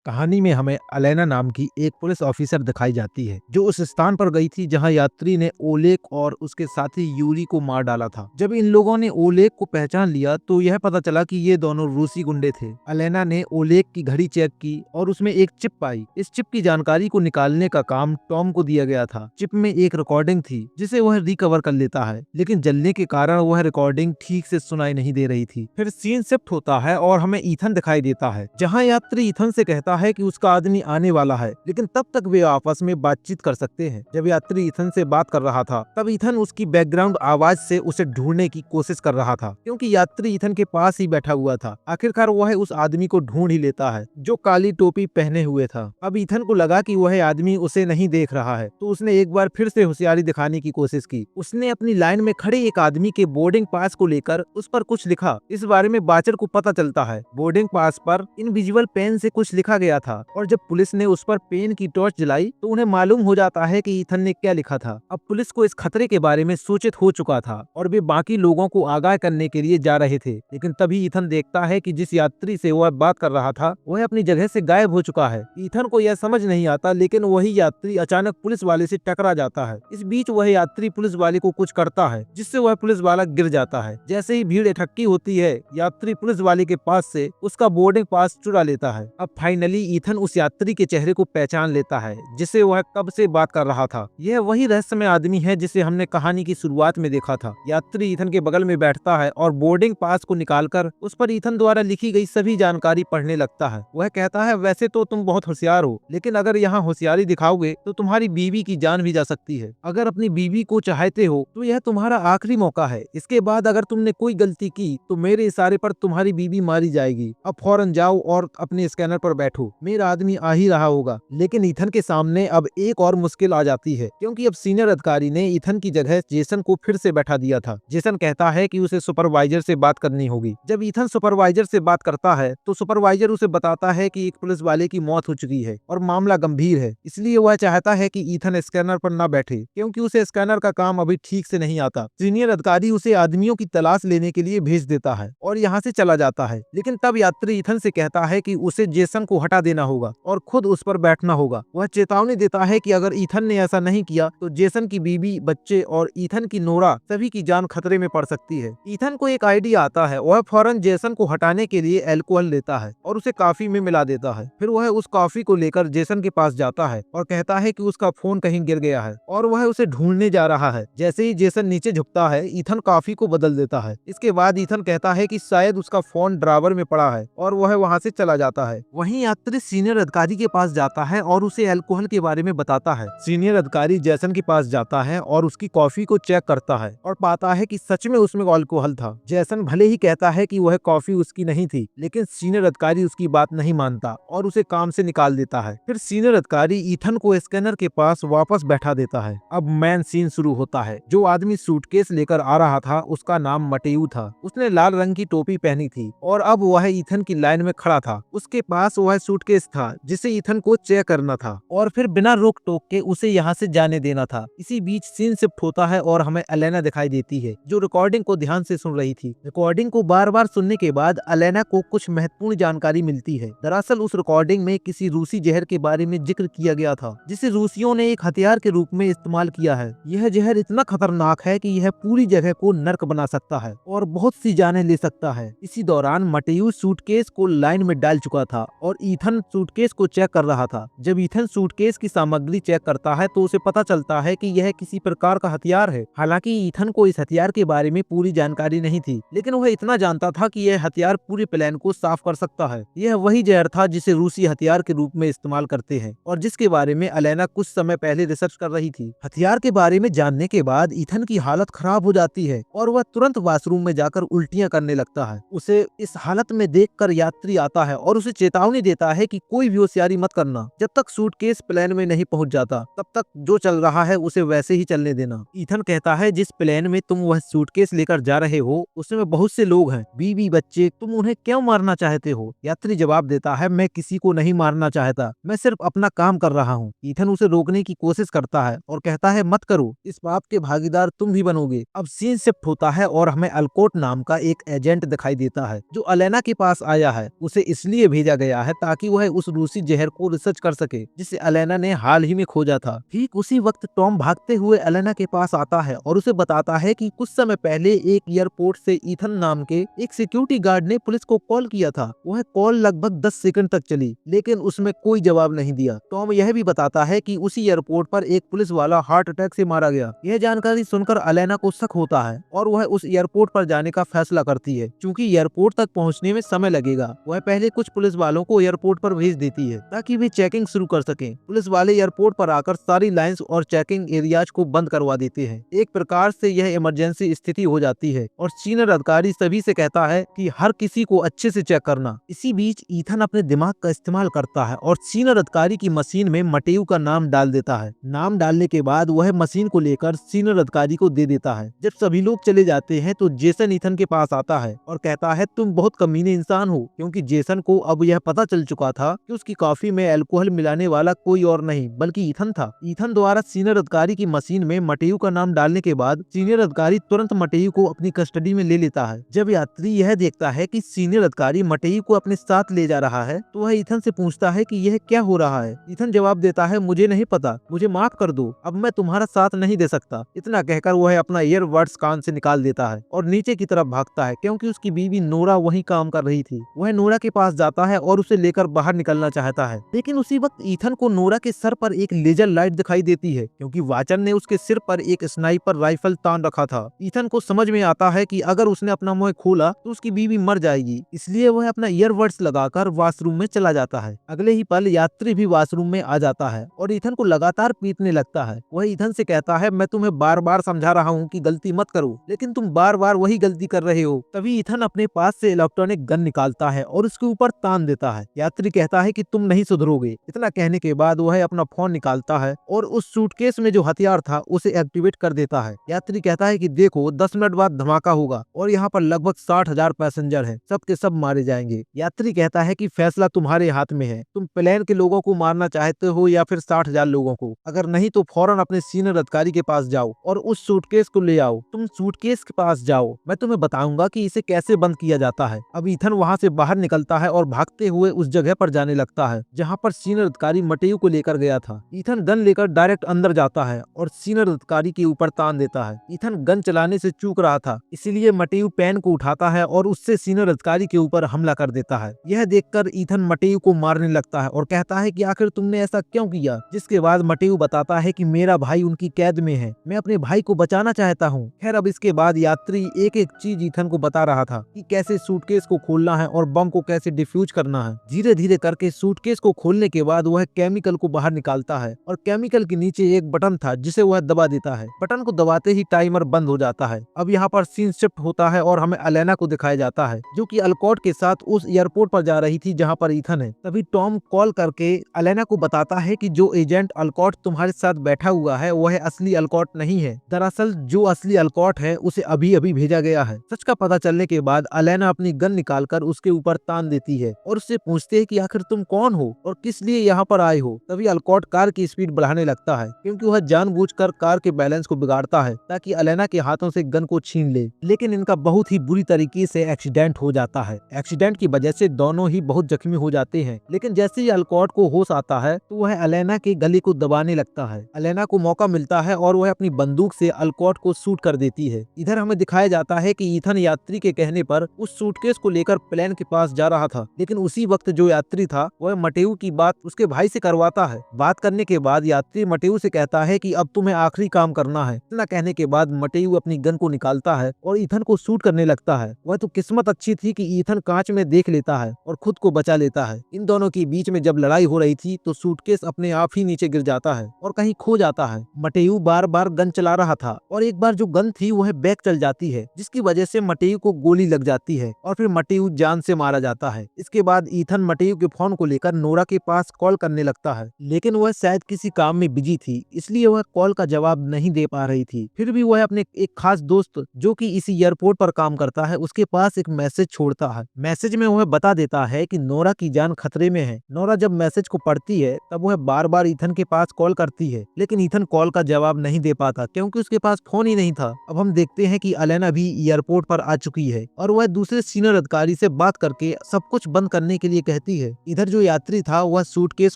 कहानी में हमें अलेना नाम की एक पुलिस ऑफिसर दिखाई जाती है जो उस स्थान पर गई थी जहां यात्री ने ओलेग और उसके साथी यूरी को मार डाला था। जब इन लोगों ने ओलेग को पहचान लिया तो यह पता चला कि ये दोनों रूसी गुंडे थे। अलेना ने ओलेग की घड़ी चेक की और उसमें एक चिप पाई। इस चिप की जानकारी को निकालने का काम टॉम को दिया गया था। चिप में एक रिकॉर्डिंग थी जिसे वह रिकवर कर लेता है, लेकिन जलने के कारण वह रिकॉर्डिंग ठीक से सुनाई नहीं दे रही थी। फिर सीन शिफ्ट होता है और हमें ईथन दिखाई देता है, जहाँ यात्री ईथन से कहता है कि उसका आदमी आने वाला है, लेकिन तब तक वे आपस में बातचीत कर सकते हैं। जब यात्री ईथन से बात कर रहा था तब ईथन उसकी बैकग्राउंड आवाज से उसे ढूंढने की कोशिश कर रहा था, क्योंकि यात्री ईथन के पास ही बैठा हुआ था। आखिरकार वह उस आदमी को ढूंढ ही लेता है जो काली टोपी पहने हुए था। अब ईथन को लगा कि वह आदमी उसे नहीं देख रहा है, तो उसने एक बार फिर से होशियारी दिखाने की कोशिश की। उसने अपनी लाइन में खड़े एक आदमी के बोर्डिंग पास को लेकर उस पर कुछ लिखा। इस बारे में बाचर को पता चलता है। बोर्डिंग पास पर इनविजिबल पेन से कुछ लिखा गया था, और जब पुलिस ने उस पर पेन की टॉर्च जलाई तो उन्हें मालूम हो जाता है कि ईथन ने क्या लिखा था। अब पुलिस को इस खतरे के बारे में सूचित हो चुका था और वे बाकी लोगों को आगाह करने के लिए जा रहे थे, लेकिन तभी ईथन देखता है कि जिस यात्री से वह बात कर रहा था वह अपनी जगह से गायब हो चुका है। ईथन को यह समझ नहीं आता, लेकिन वही यात्री अचानक पुलिस वाले से टकरा जाता है। इस बीच वह यात्री पुलिस वाले को कुछ करता है जिससे वह पुलिस वाला गिर जाता है। जैसे ही भीड़ इकट्ठी होती है, यात्री पुलिस वाले के पास से उसका बोर्डिंग पास चुरा लेता है। अब फाइनली ईथन उस यात्री के चेहरे को पहचान लेता है जिसे वह कब से बात कर रहा था। यह वही रहस्यमय आदमी है जिसे हमने कहानी की शुरुआत में देखा था। यात्री ईथन के बगल में बैठता है और बोर्डिंग पास को निकालकर उस पर ईथन द्वारा लिखी गई सभी जानकारी पढ़ने लगता है। वह कहता है, वैसे तो तुम बहुत होशियार हो, लेकिन अगर यहाँ होशियारी दिखाओगे तो तुम्हारी बीवी की जान भी जा सकती है। अगर अपनी बीवी को चाहते हो तो यह तुम्हारा आखिरी मौका है। इसके बाद अगर तुमने कोई गलती की तो मेरे इशारे पर तुम्हारी बीवी मारी जाएगी। अब फौरन जाओ और अपने स्कैनर पर बैठो, मेरा आदमी आ ही रहा होगा। लेकिन ईथन के सामने अब एक और मुश्किल आ जाती है, क्योंकि अब सीनियर अधिकारी ने ईथन की जगह जेसन को फिर से बैठा दिया था। जेसन कहता है कि उसे सुपरवाइजर से बात करनी होगी। जब ईथन सुपरवाइजर से बात करता है तो सुपरवाइजर उसे बताता है कि एक पुलिस वाले की मौत हो चुकी है और मामला गंभीर है, इसलिए वह चाहता है कि ईथन स्कैनर पर न बैठे, क्योंकि उसे स्कैनर का काम अभी ठीक से नहीं आता। सीनियर अधिकारी उसे आदमियों की तलाश लेने के लिए भेज देता है और यहाँ से चला जाता है। लेकिन तब यात्री ईथन से कहता है कि उसे जेसन को हटा देना होगा और खुद उस पर बैठना होगा। वह चेतावनी देता है कि अगर ईथन ने ऐसा नहीं किया तो जेसन की बीवी, बच्चे और ईथन की नोरा सभी की जान खतरे में पड़ सकती है। ईथन को एक आइडिया आता है। वह फौरन जेसन को हटाने के लिए अल्कोहल लेता है और उसे कॉफी में मिला देता है। फिर वह उस कॉफी को लेकर जेसन के पास जाता है और कहता है कि उसका फोन कहीं गिर गया है और वह उसे ढूंढने जा रहा है। जैसे ही जेसन नीचे झुकता है, ईथन कॉफी को बदल देता है। इसके बाद ईथन कहता है कि शायद उसका फोन ड्रावर में पड़ा है और वह वहां से चला जाता है। वहीं यात्री सीनियर अधिकारी के पास जाता है और उसे अल्कोहल के बारे में बताता है। सीनियर अधिकारी जेसन के पास जाता है और उसकी कॉफी को चेक करता है और पाता है कि सच में उसमें अल्कोहल था। जेसन भले ही कहता है कि वह कॉफी उसकी नहीं थी, लेकिन सीनियर अधिकारी उसकी बात नहीं मानता और उसे काम से निकाल देता है। फिर सीनियर अधिकारी ईथन को स्कैनर के पास वापस बैठा देता है। अब मैन सीन शुरू होता है। जो आदमी सूटकेस लेकर आ रहा था उसका नाम मटेयू था। उसने लाल रंग की टोपी पहनी थी और अब वह ईथन की लाइन में खड़ा था। उसके पास वह सूटकेस था जिसे ईथन को चेक करना था और फिर बिना रोक टोक के उसे यहाँ से जाने देना था। इसी बीच सीन शिफ्ट होता है और हमें अलेना दिखाई देती है जो रिकॉर्डिंग को ध्यान से सुन रही थी। रिकॉर्डिंग को बार बार सुनने के बाद अलेना को कुछ महत्वपूर्ण जानकारी मिलती है। दरअसल उस रिकॉर्डिंग में किसी रूसी जहर के बारे में जिक्र किया गया था जिसे रूसियों ने एक हथियार के रूप में इस्तेमाल किया है। यह जहर इतना खतरनाक है कि यह पूरी जगह को नर्क बना सकता है और बहुत सी जानें ले सकता है। इसी दौरान मटेयू सूटकेस को लाइन में डाल चुका था और ईथन सूटकेस को चेक कर रहा था। जब ईथन सूटकेस की सामग्री चेक करता है तो उसे पता चलता है कि यह किसी प्रकार का हथियार है। हालांकि ईथन को इस हथियार के बारे में पूरी जानकारी नहीं थी, लेकिन वह इतना जानता था कि यह हथियार पूरे प्लेन को साफ कर सकता है। यह वही जहर था जिसे रूसी हथियार के रूप में इस्तेमाल करते हैं और जिसके बारे में अलेना कुछ समय पहले रिसर्च कर रही थी। हथियार के बारे में जानने के बाद ईथन की हालत खराब हो जाती है और वह तुरंत वॉशरूम में जाकर उल्टियां करने लगता है। उसे इस हालत में देखकर यात्री आता है और उसे चेतावनी देता है कि कोई भी होशियारी मत करना। जब तक सूटकेस प्लेन में नहीं पहुंच जाता तब तक जो चल रहा है उसे वैसे ही चलने देना। ईथन कहता है, जिस प्लेन में तुम वह सूटकेस लेकर जा रहे हो उसमें बहुत से लोग हैं, बीवी बच्चे, तुम उन्हें क्यों मारना चाहते हो? यात्री जवाब देता है, मैं किसी को नहीं मारना चाहता, मैं सिर्फ अपना काम कर रहा हूँ। ईथन उसे रोकने की कोशिश करता है और कहता है, मत करो, इस पाप के भागीदार तुम भी बनोगे। अब सीन शिफ्ट होता है और हमें अल्कोट नाम का एक एजेंट दिखाई देता है जो अलेना के पास आया है। उसे इसलिए भेजा गया है ताकि ताकि वह उस रूसी जहर को रिसर्च कर सके जिसे एलेना ने हाल ही में खोजा था। ठीक उसी वक्त टॉम भागते हुए एलेना के पास आता है और उसे बताता है कि कुछ समय पहले एक एयरपोर्ट से ईथन नाम के एक सिक्योरिटी गार्ड ने पुलिस को कॉल किया था। वह कॉल लगभग 10 सेकंड तक चली, लेकिन उसमें कोई जवाब नहीं दिया। टॉम यह भी बताता है कि उसी एयरपोर्ट पर एक पुलिस वाला हार्ट अटैक से मारा गया। यह जानकारी सुनकर एलेना को शक होता है और वह उस एयरपोर्ट पर जाने का फैसला करती है। क्योंकि एयरपोर्ट तक पहुंचने में समय लगेगा, वह पहले कुछ पुलिस वालों को एयरपोर्ट पर भेज देती है ताकि वे चेकिंग शुरू कर सकें। पुलिस वाले एयरपोर्ट पर आकर सारी लाइंस और चेकिंग एरियाज को बंद करवा देते हैं। एक प्रकार से यह इमरजेंसी स्थिति हो जाती है और सीनियर अधिकारी सभी से कहता है कि हर किसी को अच्छे से चेक करना। इसी बीच ईथन अपने दिमाग का इस्तेमाल करता है और सीनियर अधिकारी की मशीन में मटेयू का नाम डाल देता है। नाम डालने के बाद वह मशीन को लेकर सीनियर अधिकारी को दे देता है। जब सभी लोग चले जाते हैं तो जेसन ईथन के पास आता है और कहता है तुम बहुत कमीने इंसान हो, क्योंकि जेसन को अब यह पता चल चुका था कि उसकी कॉफी में अल्कोहल मिलाने वाला कोई और नहीं बल्कि ईथन था। ईथन द्वारा सीनियर अधिकारी की मशीन में मटेयू का नाम डालने के बाद सीनियर अधिकारी तुरंत मटेयू को अपनी कस्टडी में ले लेता है। जब यात्री यह देखता है कि सीनियर अधिकारी मटेयू को अपने साथ ले जा रहा है तो वह ईथन से पूछता है कि यह क्या हो रहा है। ईथन जवाब देता है मुझे नहीं पता, मुझे माफ कर दो, अब मैं तुम्हारा साथ नहीं दे सकता। इतना कहकर वह अपना ईयरबड्स कान से निकाल देता है और नीचे की तरफ भागता है क्योंकि उसकी बीवी नोरा वहीं काम कर रही थी। वह नोरा के पास जाता है और उसे लेकर बाहर निकलना चाहता है, लेकिन उसी वक्त ईथन को नोरा के सर पर एक लेजर लाइट दिखाई देती है क्योंकि वाचन ने उसके सिर पर एक स्नाइपर राइफल तान रखा था। ईथन को समझ में आता है कि अगर उसने अपना मुंह खोला तो उसकी बीवी मर जाएगी, इसलिए वह अपना ईयरबड्स लगाकर वॉशरूम में चला जाता है। अगले ही पल यात्री भी वॉशरूम में आ जाता है और ईथन को लगातार पीटने लगता है। वह ईथन से कहता है मैं तुम्हें बार बार समझा रहा हूँ कि गलती मत करो, लेकिन तुम बार बार वही गलती कर रहे हो। तभी ईथन अपने पास से इलेक्ट्रॉनिक गन निकालता है और उसके ऊपर तान देता है। यात्री कहता है कि तुम नहीं सुधरोगे। इतना कहने के बाद वह अपना फोन निकालता है और उस सूटकेस में जो हथियार था उसे एक्टिवेट कर देता है। यात्री कहता है कि देखो 10 मिनट बाद धमाका होगा और यहाँ पर लगभग 60,000 पैसेंजर हैं, सब के सब मारे जाएंगे। यात्री कहता है कि फैसला तुम्हारे हाथ में है, तुम प्लेन के लोगों को मारना चाहते हो या फिर 60,000 लोगों को। अगर नहीं तो फौरन अपने सीनियर अधिकारी के पास जाओ और उस सूटकेस को ले आओ। तुम सूटकेस के पास जाओ, मैं तुम्हें बताऊंगा कि इसे कैसे बंद किया जाता है। अब ईथन वहाँ से बाहर निकलता है और भागते हुए उस जगह पर जाने लगता है जहाँ पर सीनियर अधिकारी मटेयू को लेकर गया था। ईथन गन लेकर डायरेक्ट अंदर जाता है और सीनियर अधिकारी के ऊपर तान देता है। ईथन गन चलाने से चूक रहा था, इसीलिए मटेयू पेन को उठाता है और उससे सीनियर अधिकारी के ऊपर हमला कर देता है। यह देखकर ईथन मटेयू को मारने लगता है और कहता है कि आखिर तुमने ऐसा क्यों किया। जिसके बाद मटेयू बताता है कि मेरा भाई उनकी कैद में है, मैं अपने भाई को बचाना चाहता हूँ। खैर अब इसके बाद यात्री एक एक चीज ईथन को बता रहा था कि कैसे सूटकेस को खोलना है और बम को कैसे डिफ्यूज करना है। धीरे धीरे करके सूटकेस को खोलने के बाद वह केमिकल को बाहर निकालता है और केमिकल के नीचे एक बटन था जिसे वह दबा देता है। बटन को दबाते ही टाइमर बंद हो जाता है। अब यहाँ पर सीन शिफ्ट होता है और हमें एलेना को दिखाया जाता है जो कि अल्कॉट के साथ उस एयरपोर्ट पर जा रही थी जहाँ पर ईथन है। तभी टॉम कॉल करके एलेना को बताता है कि जो एजेंट अल्कॉट तुम्हारे साथ बैठा हुआ है वह असली अल्कॉट नहीं है। दरअसल जो असली अल्कॉट है उसे अभी अभी भेजा गया है। सच का पता चलने के बाद एलेना अपनी गन निकालकर उसके ऊपर तान देती है और उससे पूछते है कि आखिर तुम कौन हो और किस लिए यहाँ पर आए हो। तभी अल्कॉट कार की स्पीड बढ़ाने लगता है क्योंकि वह जानबूझकर कार के बैलेंस को बिगाड़ता है ताकि एलेना के हाथों से गन को छीन ले। लेकिन इनका बहुत ही बुरी तरीके से एक्सीडेंट हो जाता है। एक्सीडेंट की वजह से दोनों ही बहुत जख्मी हो जाते हैं। लेकिन जैसे ही अल्कॉट को होश आता है तो वह एलेना के गले को दबाने लगता है। एलेना को मौका मिलता है और वह अपनी बंदूक से अल्कॉट को शूट कर देती है। इधर हमें दिखाया जाता है कि ईथन यात्री के कहने पर उस सूटकेस को लेकर प्लेन के पास जा रहा था, लेकिन उसी वक्त जो यात्री था वह मटेयू की बात उसके भाई से करवाता है। बात करने के बाद यात्री मटेयू से कहता है कि अब तुम्हें आखिरी काम करना है। इतना कहने के बाद मटेयू अपनी गन को निकालता है और ईथन को शूट करने लगता है। वह तो किस्मत अच्छी थी कि ईथन कांच में देख लेता है और खुद को बचा लेता है। इन दोनों के बीच में जब लड़ाई हो रही थी तो सूटकेस अपने आप ही नीचे गिर जाता है और कहीं खो जाता है। मटेयू बार बार गन चला रहा था और एक बार जो गन थी वह बैक चल जाती है जिसकी वजह से मटेयू को गोली लग जाती है और फिर मटेयू जान से मारा जाता है। इसके बाद ईथन मटेयू के फोन को लेकर नोरा के पास कॉल करने लगता है, लेकिन वह शायद किसी काम में बिजी थी इसलिए वह कॉल का जवाब नहीं दे पा रही थी। फिर भी वह अपने एक खास दोस्त जो कि इसी एयरपोर्ट पर काम करता है उसके पास एक मैसेज छोड़ता है। मैसेज में वह बता देता है कि नोरा की जान खतरे में है। नोरा जब मैसेज को पढ़ती है तब वह बार बार ईथन के पास कॉल करती है, लेकिन ईथन कॉल का जवाब नहीं दे पाता क्योंकि उसके पास फोन ही नहीं था। अब हम देखते हैं कि एलेना भी एयरपोर्ट पर आ चुकी है और वह दूसरे सीनियर अधिकारी से बात करके सब कुछ बंद करने के लिए कहती जाती है। इधर जो यात्री था वह सूटकेस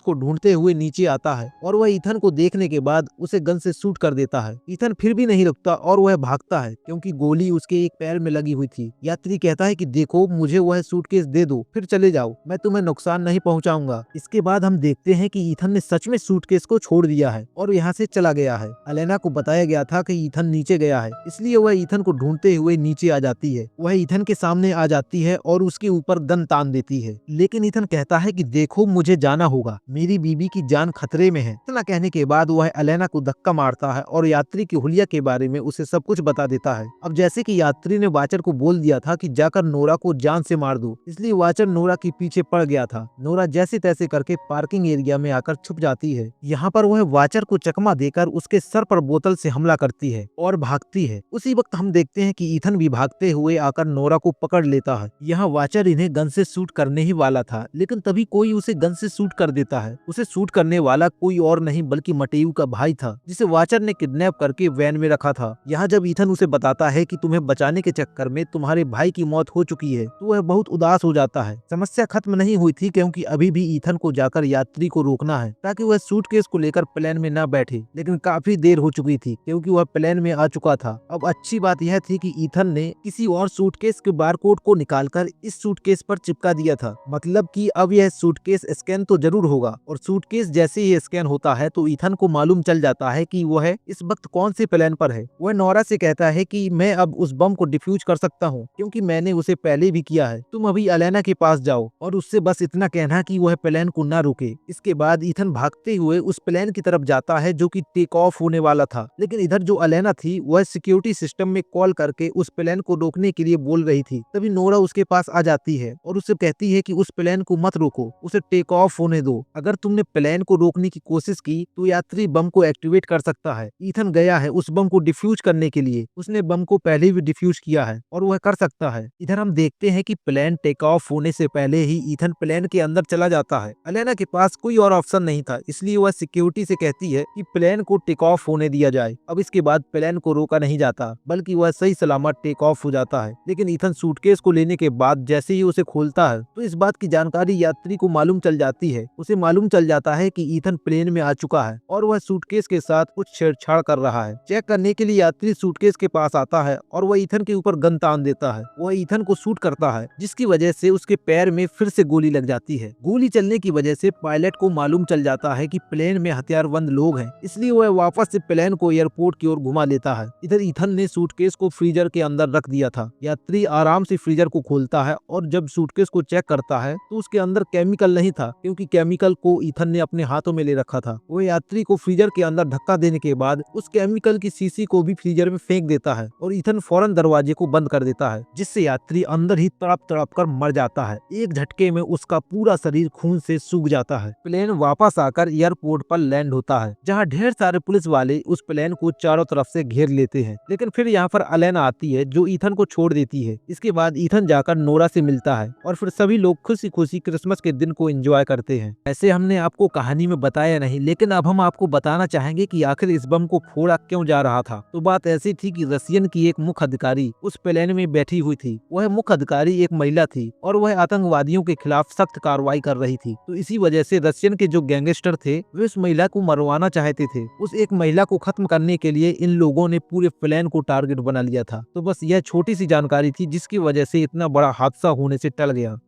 को ढूंढते हुए नीचे आता है और वह ईथन को देखने के बाद उसे गन से शूट कर देता है। ईथन फिर भी नहीं रुकता और वह भागता है क्योंकि गोली उसके एक पैर में लगी हुई थी। यात्री कहता है कि देखो, मुझे वह सूटकेस दे दो, फिर चले जाओ, मैं तुम्हें नुकसान नहीं पहुंचाऊंगा। इसके बाद हम देखते हैं कि ईथन ने सच में सूटकेस को छोड़ दिया है और यहाँ से चला गया है। अलेना को बताया गया था कि ईथन नीचे गया है, इसलिए वह ईथन को ढूंढते हुए नीचे आ जाती है। वह ईथन के सामने आ जाती है और उसके ऊपर गन तान देती है, लेकिन ईथन कहता है कि देखो, मुझे जाना होगा, मेरी बीबी की जान खतरे में है। इतना कहने के बाद वह अलेना को धक्का मारता है और यात्री की हुलिया के बारे में उसे सब कुछ बता देता है। अब जैसे कि यात्री ने वाचर को बोल दिया था कि जाकर नोरा को जान से मार दो, इसलिए वाचर नोरा के पीछे पड़ गया था। नोरा जैसे तैसे करके पार्किंग एरिया में आकर छुप जाती है। यहाँ पर वह वाचर को चकमा देकर उसके सर पर बोतल से हमला करती है और भागती है। उसी वक्त हम देखते हैं कि ईथन भी भागते हुए आकर नोरा को पकड़ लेता है। यहाँ वाचर इन्हें गन से शूट करने ही वाला था, लेकिन तभी कोई उसे गन से शूट कर देता है। उसे शूट करने वाला कोई और नहीं बल्कि मटेयू का भाई था, जिसे वाचर ने किडनैप करके वैन में रखा था। यहाँ जब ईथन उसे बताता है कि तुम्हें बचाने के चक्कर में तुम्हारे भाई की मौत हो चुकी है, तो वह बहुत उदास हो जाता है। समस्या खत्म नहीं हुई थी क्योंकि अभी भी ईथन को जाकर यात्री को रोकना है ताकि वह सूटकेस को लेकर प्लेन में न बैठे, लेकिन काफी देर हो चुकी थी क्योंकि वह प्लेन में आ चुका था। अब अच्छी बात यह थी कि ईथन ने किसी और सूटकेस के बारकोड को निकालकर इस सूटकेस पर चिपका दिया था, मतलब कि अब यह सूटकेस स्कैन तो जरूर होगा। और सूटकेस जैसे ही स्कैन होता है तो ईथन को मालूम चल जाता है कि वह इस वक्त कौन से प्लेन पर है। वह नोरा से कहता है कि मैं अब उस बम को डिफ्यूज कर सकता हूँ क्योंकि मैंने उसे पहले भी किया है, तुम अभी अलेना के पास जाओ और उससे बस इतना कहना कि वह प्लेन को ना रोके। इसके बाद ईथन भागते हुए उस प्लेन की तरफ जाता है जो कि टेक ऑफ होने वाला था, लेकिन इधर जो अलेना थी वह सिक्योरिटी सिस्टम में कॉल करके उस प्लेन को रोकने के लिए बोल रही थी। तभी नोरा उसके पास आ जाती है और उससे कहती है कि उस प्लेन को मत रोको, उसे टेक ऑफ होने दो। अगर तुमने प्लेन को रोकने की कोशिश की तो यात्री बम को एक्टिवेट कर सकता है। ईथन गया है उस बम को डिफ्यूज करने के लिए, उसने बम को पहले भी डिफ्यूज किया है और वह कर सकता है। इधर हम देखते हैं कि प्लेन टेक ऑफ होने से पहले ही ईथन प्लेन के अंदर चला जाता है। अलेना के पास कोई और ऑप्शन नहीं था, इसलिए वह सिक्योरिटी से कहती है कि प्लेन को टेक ऑफ होने दिया जाए। अब इसके बाद प्लेन को रोका नहीं जाता बल्कि वह सही सलामत टेक ऑफ हो जाता है। लेकिन ईथन सूटकेस को लेने के बाद जैसे ही उसे खोलता है तो इस बात की जानकारी यात्री को मालूम चल जाती है। उसे मालूम चल जाता है कि ईथन प्लेन में आ चुका है और वह सूटकेस के साथ कुछ छेड़छाड़ कर रहा है। चेक करने के लिए यात्री सूटकेस के पास आता है और वह ईथन के ऊपर गन तान देता है। वह ईथन को शूट करता है जिसकी वजह से उसके पैर में फिर से गोली लग जाती है। गोली चलने की वजह से पायलट को मालूम चल जाता है कि प्लेन में हथियारबंद लोग हैं, इसलिए वह वापस से प्लेन को एयरपोर्ट की ओर घुमा लेता है। इधर ईथन ने सूटकेस को फ्रीजर के अंदर रख दिया था। यात्री आराम से फ्रीजर को खोलता है और जब सूटकेस को चेक करता है तो उसके अंदर केमिकल नहीं था क्योंकि केमिकल को ईथन ने अपने हाथों में ले रखा था। वो यात्री को फ्रीजर के अंदर धक्का देने के बाद उस केमिकल की शीशी को भी फ्रीजर में फेंक देता है और ईथन फौरन दरवाजे को बंद कर देता है, जिससे यात्री अंदर ही तड़प तड़प कर मर जाता है। एक झटके में उसका पूरा शरीर खून से सूख जाता है। प्लेन वापस आकर एयरपोर्ट पर लैंड होता है जहाँ ढेर सारे पुलिस वाले उस प्लेन को चारों तरफ से घेर लेते हैं। लेकिन फिर यहाँ पर अलेना आती है जो ईथन को छोड़ देती है। इसके बाद ईथन जाकर नोरा से मिलता है और फिर सभी लोग खुशी खुशी क्रिसमस के दिन को एंजॉय करते हैं। ऐसे हमने आपको कहानी में बताया नहीं, लेकिन अब हम आपको बताना चाहेंगे कि आखिर इस बम को फोड़ा क्यों जा रहा था। तो बात ऐसी थी कि रशियन की एक मुख्य अधिकारी उस प्लेन में बैठी हुई थी। वह मुख्य अधिकारी एक महिला थी और वह आतंकवादियों के खिलाफ सख्त कार्रवाई कर रही थी। तो इसी वजह से रशियन के जो गैंगस्टर थे वे उस महिला को मरवाना चाहते थे। उस एक महिला को खत्म करने के लिए इन लोगों ने पूरे प्लेन को टारगेट बना लिया था। तो बस यह छोटी सी जानकारी थी जिसकी वजह से इतना बड़ा हादसा होने से टल गया।